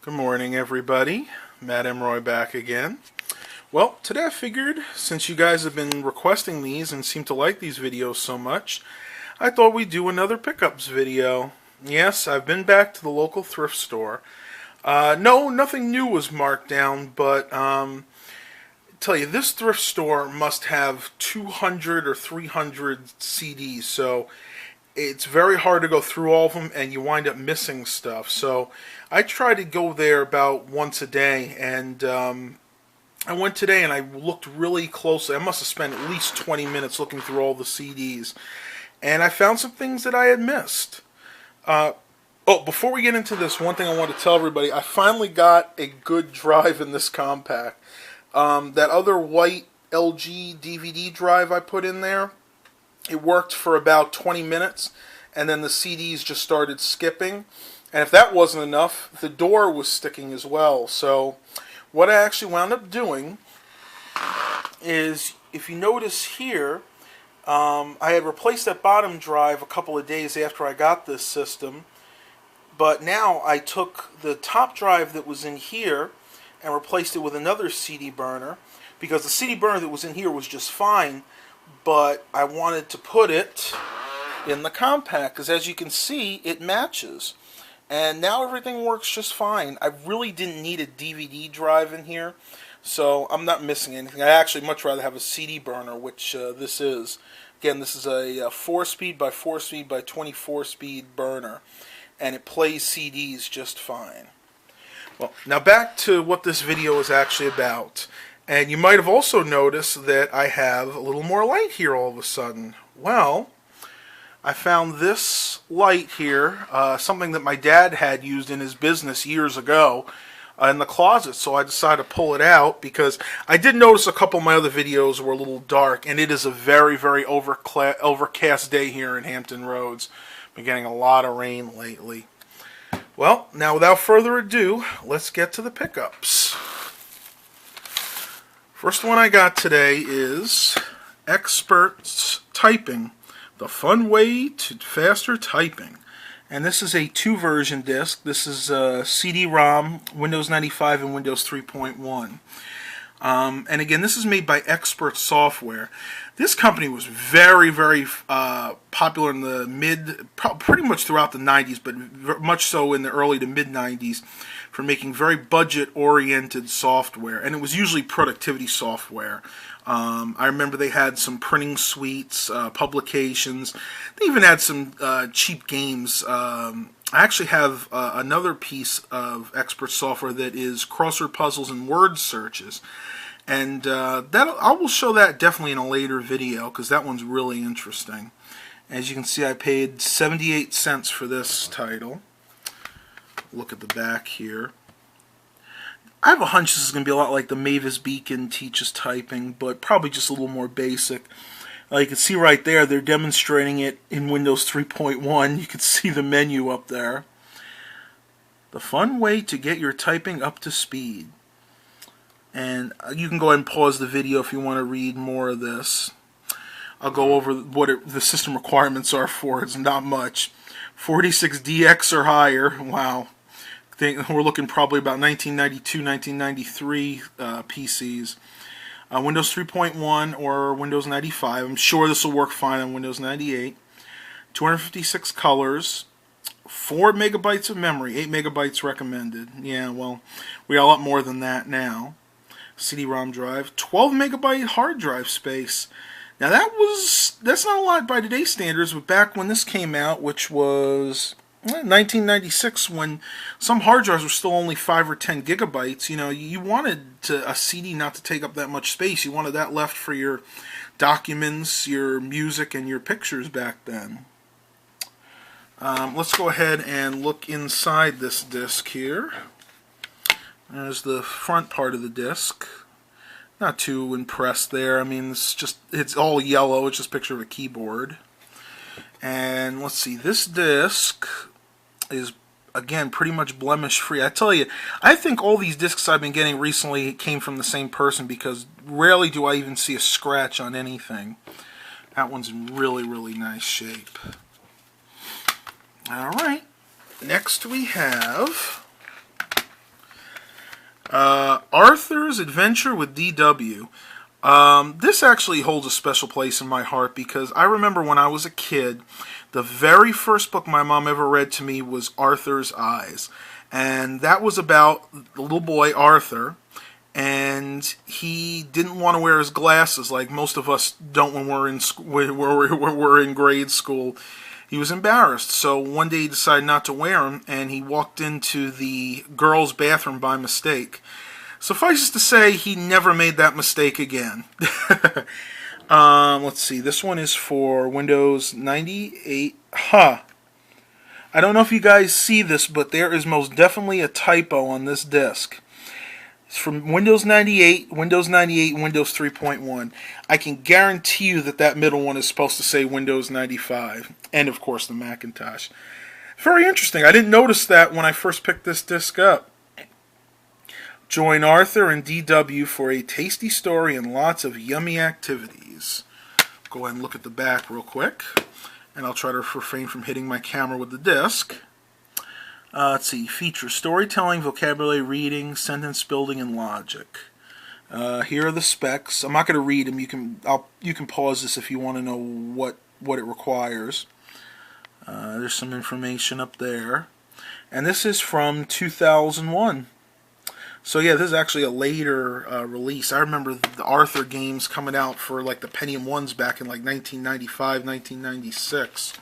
Good morning, everybody. Matt Emroy back again. Well, today I figured, since you guys have been requesting these and seem to like these videos so much, I thought we'd do another pickups video. Yes, I've been back to the local thrift store. No, nothing new was marked down, but tell you, this thrift store must have 200 or 300 CDs, so it's very hard to go through all of them, and you wind up missing stuff. So I try to go there about once a day, and I went today and I looked really closely. I must have spent at least 20 minutes looking through all the CDs, and I found some things that I had missed. Before we get into this, one thing I want to tell everybody, I finally got a good drive in this compact. That other white LG DVD drive I put in there, it worked for about 20 minutes, and then the CDs just started skipping. And if that wasn't enough, the door was sticking as well. So what I actually wound up doing is, if you notice here, I had replaced that bottom drive a couple of days after I got this system. But now I took the top drive that was in here and replaced it with another CD burner, because the CD burner that was in here was just fine, but I wanted to put it in the compact, because as you can see, it matches. And now everything works just fine. I really didn't need a DVD drive in here, so I'm not missing anything. I actually much rather have a CD burner, which this is. Again, this is a 4-speed by 4-speed by 24-speed burner, and it plays CDs just fine. Well, now back to what this video is actually about. And you might have also noticed that I have a little more light here all of a sudden. Well, I found this light here, something that my dad had used in his business years ago, in the closet, so I decided to pull it out because I did notice a couple of my other videos were a little dark, and it is a very, very overcast day here in Hampton Roads. Been getting a lot of rain lately. Well, now without further ado, let's get to the pickups. First one I got today is Experts Typing, the fun way to faster typing. And this is a 2-version disc. This is CD-ROM, Windows 95 and Windows 3.1. And again, this is made by Expert Software. This company was very, very popular in the pretty much throughout the 90s, but much so in the early to mid-90s, for making very budget-oriented software. And it was usually productivity software. I remember they had some printing suites, publications. They even had some cheap games. I actually have another piece of Expert Software that is crossword puzzles and word searches. And I will show that definitely in a later video, because that one's really interesting. As you can see, I paid 78 cents for this title. Look at the back here. I have a hunch this is going to be a lot like the Mavis Beacon Teaches Typing, but probably just a little more basic. You can see right there, they're demonstrating it in Windows 3.1. You can see the menu up there. The fun way to get your typing up to speed. And you can go ahead and pause the video if you want to read more of this. I'll go over what the system requirements are for it. It's not much. 46DX or higher. Wow. We're looking probably about 1992, 1993 PCs. Windows 3.1 or Windows 95. I'm sure this will work fine on Windows 98. 256 colors. 4 megabytes of memory. 8 megabytes recommended. Yeah, well, we got a lot more than that now. CD-ROM drive. 12 megabyte hard drive space. Now that's not a lot by today's standards, but back when this came out, which was 1996, when some hard drives were still only 5 or 10 gigabytes, you wanted a CD not to take up that much space. You wanted that left for your documents, your music, and your pictures back then. Let's go ahead and look inside this disc here. There's the front part of the disc. Not too impressed there. I mean, it's all yellow. It's just a picture of a keyboard. And let's see, this disc is, again, pretty much blemish-free. I tell you, I think all these discs I've been getting recently came from the same person, because rarely do I even see a scratch on anything. That one's in really, really nice shape. Alright, next we have Arthur's Adventure with D.W. This actually holds a special place in my heart because I remember when I was a kid, the very first book my mom ever read to me was Arthur's Eyes. And that was about the little boy, Arthur, and he didn't want to wear his glasses like most of us don't when we're in grade school. He was embarrassed, so one day he decided not to wear them, and he walked into the girls' bathroom by mistake. Suffice it to say, he never made that mistake again. Let's see, this one is for Windows 98. I don't know if you guys see this, but there is most definitely a typo on this disk. It's from Windows 98, Windows 98, Windows 3.1. I can guarantee you that that middle one is supposed to say Windows 95. And, of course, the Macintosh. Very interesting. I didn't notice that when I first picked this disk up. Join Arthur and DW for a tasty story and lots of yummy activities. Go ahead and look at the back real quick. And I'll try to refrain from hitting my camera with the disk. Let's see, features: storytelling, vocabulary, reading, sentence building, and logic. Here are the specs. I'm not going to read them. You can pause this if you want to know what it requires. There's some information up there, and this is from 2001. So yeah, this is actually a later release. I remember the Arthur games coming out for like the Pentium 1s back in like 1995, 1996.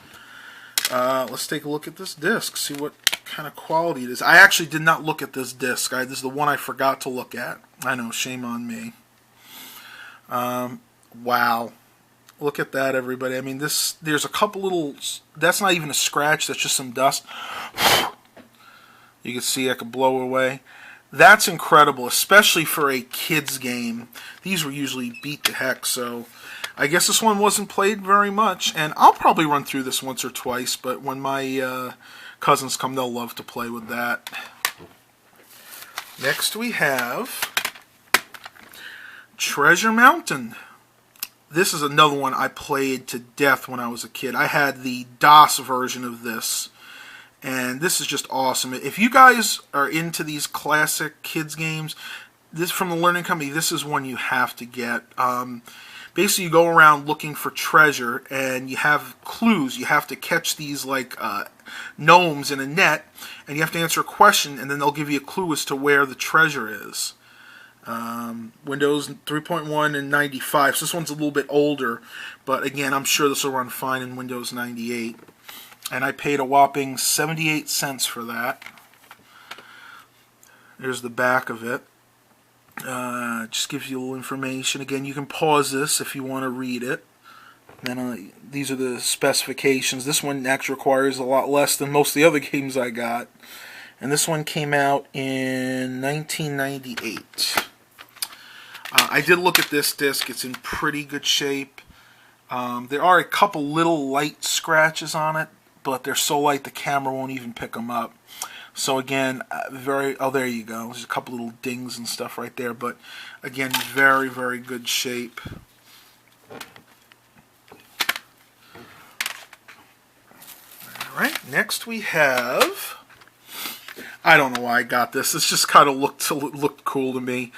Let's take a look at this disc, see what kind of quality it is. I actually did not look at this disc. This is the one I forgot to look at. I know, shame on me. Wow. Look at that, everybody. I mean, there's a couple little... That's not even a scratch. That's just some dust. You can see I could blow away. That's incredible, especially for a kid's game. These were usually beat to heck, so... I guess this one wasn't played very much, and I'll probably run through this once or twice, but when my cousins come, they'll love to play with that. Next we have Treasure Mountain. This is another one I played to death when I was a kid. I had the DOS version of this, and this is just awesome. If you guys are into these classic kids games, this from the Learning Company, this is one you have to get. Basically, you go around looking for treasure, and you have clues. You have to catch these like gnomes in a net, and you have to answer a question, and then they'll give you a clue as to where the treasure is. Windows 3.1 and 95. So this one's a little bit older, but again, I'm sure this will run fine in Windows 98. And I paid a whopping 78 cents for that. There's the back of it. Just gives you a little information. Again, you can pause this if you want to read it. Then these are the specifications. This one actually requires a lot less than most of the other games I got. And this one came out in 1998. I did look at this disc. It's in pretty good shape. There are a couple little light scratches on it, but they're so light the camera won't even pick them up. So again, there you go. There's a couple little dings and stuff right there, but again, very, very good shape. Alright, next we have, I don't know why I got this. This just kind of looked cool to me.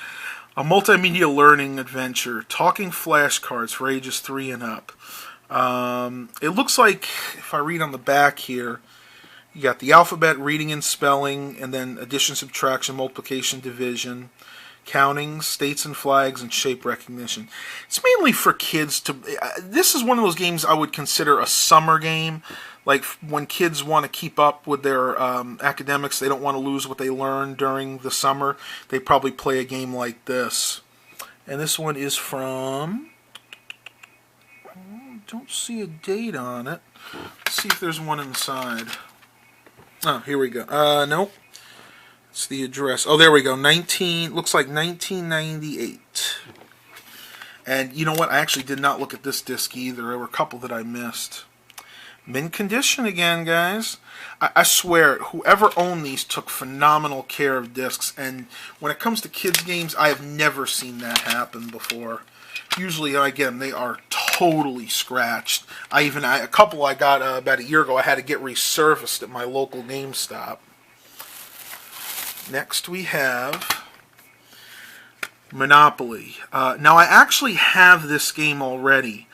A multimedia learning adventure, talking flashcards for ages 3 and up. It looks like, if I read on the back here, you got the alphabet, reading and spelling, and then addition, subtraction, multiplication, division, counting, states and flags, and shape recognition. It's mainly for kids to... This is one of those games I would consider a summer game. Like when kids want to keep up with their academics, they don't want to lose what they learn during the summer, they probably play a game like this. And this one is from... I don't see a date on it. Let's see if there's one inside. Oh, here we go. Nope. It's the address. Oh, there we go. Looks like 1998. And you know what? I actually did not look at this disc either. There were a couple that I missed. Mint condition again, guys. I swear, whoever owned these took phenomenal care of discs. And when it comes to kids' games, I have never seen that happen before. Usually, again, they are totally scratched. A couple I got about a year ago, I had to get resurfaced at my local GameStop. Next we have Monopoly. Now, I actually have this game already.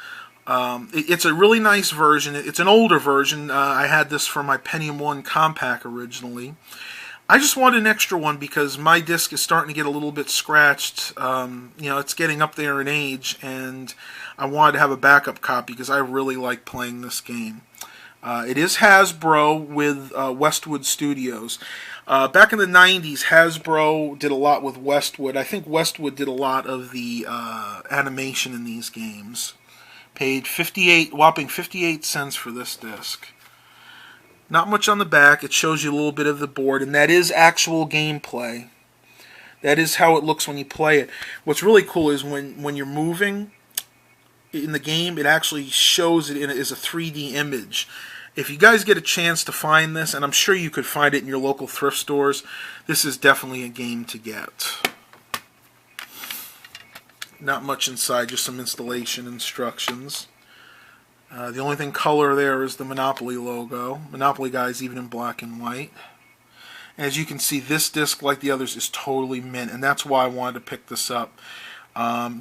It's a really nice version. It's an older version. I had this for my Pentium 1 Compact originally. I just wanted an extra one because my disc is starting to get a little bit scratched. It's getting up there in age, and I wanted to have a backup copy because I really like playing this game. It is Hasbro with Westwood Studios. Back in the 90s, Hasbro did a lot with Westwood. I think Westwood did a lot of the animation in these games. Paid whopping 58 cents for this disc. Not much on the back. It shows you a little bit of the board, and that is actual gameplay. That is how it looks when you play it. What's really cool is when you're moving in the game, it actually shows it as a 3D image. If you guys get a chance to find this, and I'm sure you could find it in your local thrift stores, this is definitely a game to get. Not much inside, just some installation instructions. The only thing color there is the Monopoly logo. Monopoly guys even in black and white. As you can see, this disc, like the others, is totally mint, and that's why I wanted to pick this up.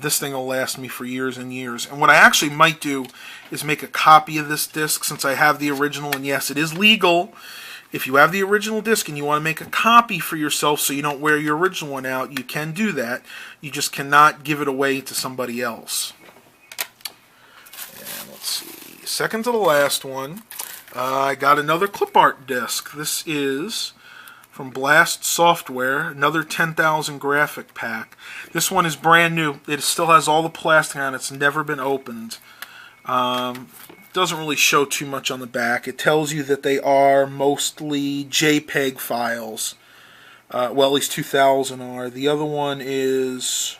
This thing will last me for years and years. And what I actually might do is make a copy of this disc since I have the original. And yes, it is legal. If you have the original disc and you want to make a copy for yourself so you don't wear your original one out, you can do that. You just cannot give it away to somebody else. And let's see. Second to the last one, I got another clip art disc. This is from Blast Software, another 10,000 graphic pack. This one is brand new. It still has all the plastic on it. It's never been opened. Doesn't really show too much on the back. It tells you that they are mostly JPEG files. Well, at least 2,000 are. The other one is...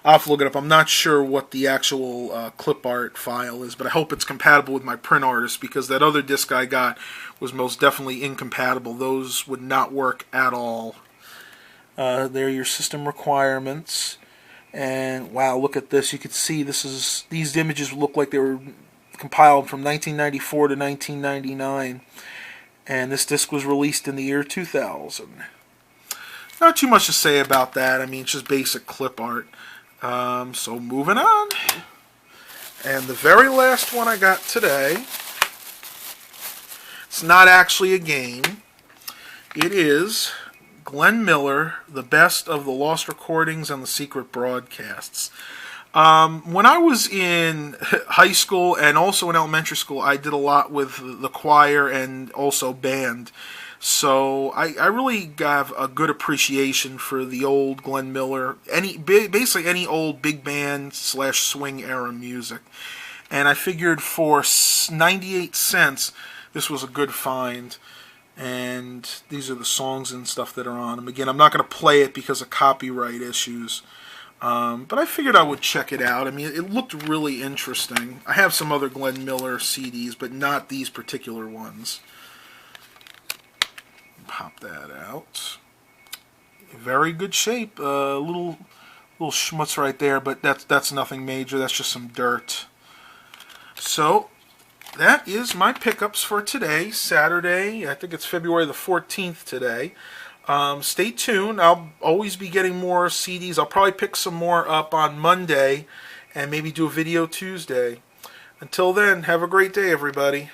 I'll have to look it up. I'm not sure what the actual clip art file is, but I hope it's compatible with my print artist because that other disc I got was most definitely incompatible. Those would not work at all. There are your system requirements. And wow, look at this. You can see these images look like they were compiled from 1994 to 1999. And this disc was released in the year 2000. Not too much to say about that. I mean, it's just basic clip art. So moving on. And the very last one I got today, it's not actually a game. It is Glenn Miller, The Best of the Lost Recordings and the Secret Broadcasts. When I was in high school and also in elementary school, I did a lot with the choir and also band. So I really have a good appreciation for the old Glenn Miller, basically any old big band / swing era music. And I figured for 98 cents, this was a good find. And these are the songs and stuff that are on them. Again, I'm not going to play it because of copyright issues. But I figured I would check it out. I mean, it looked really interesting. I have some other Glenn Miller CDs, but not these particular ones. Pop that out. Very good shape. Little schmutz right there, but that's nothing major. That's just some dirt. So that is my pickups for today, Saturday. I think it's February the 14th today. Stay tuned. I'll always be getting more CDs. I'll probably pick some more up on Monday and maybe do a video Tuesday. Until then, have a great day, everybody.